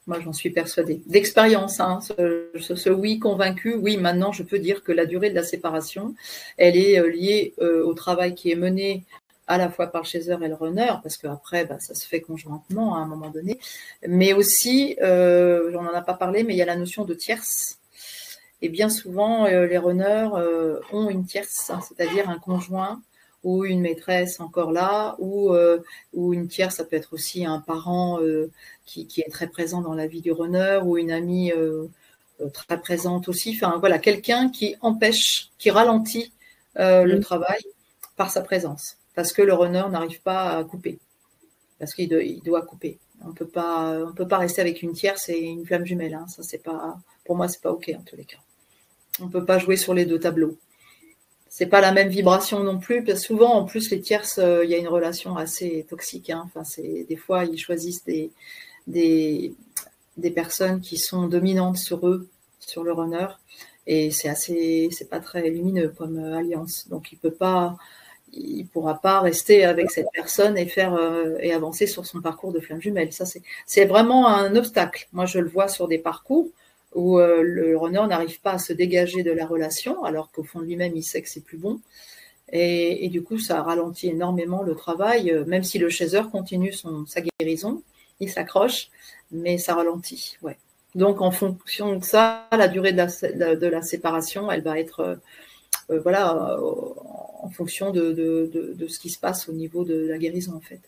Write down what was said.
Moi, j'en suis persuadée. D'expérience, hein, ce oui convaincu, oui, maintenant, je peux dire que la durée de la séparation, elle est liée au travail qui est mené à la fois par le chaser et le runner, parce qu'après, ça se fait conjointement à un moment donné. Mais aussi, on n'en a pas parlé, mais il y a la notion de tierce. Et bien souvent, les runners ont une tierce, hein, c'est-à-dire un conjoint ou une maîtresse encore là, ou une tierce, ça peut être aussi un parent qui est très présent dans la vie du runner, ou une amie très présente aussi. Enfin voilà, quelqu'un qui empêche, qui ralentit le travail par sa présence, parce que le runner n'arrive pas à couper, parce qu'il doit couper. On peut pas rester avec une tierce et une flamme jumelle. Hein. Ça, c'est pas, pour moi, c'est pas ok en tous les cas. On ne peut pas jouer sur les deux tableaux. C'est pas la même vibration non plus, parce que souvent, en plus, les tierces, il y a une relation assez toxique. Hein. Enfin, des fois, ils choisissent des personnes qui sont dominantes sur eux, sur le runner, et c'est pas très lumineux comme alliance. Donc, il pourra pas rester avec cette personne et et avancer sur son parcours de flamme jumelle. Ça, c'est vraiment un obstacle. Moi, je le vois sur des parcours où le runner n'arrive pas à se dégager de la relation, alors qu'au fond de lui-même, il sait que c'est plus bon. Et du coup, ça ralentit énormément le travail, même si le chaser continue sa guérison, il s'accroche, mais ça ralentit. Ouais. Donc, en fonction de ça, la durée de la séparation, elle va être en fonction de ce qui se passe au niveau de la guérison, en fait.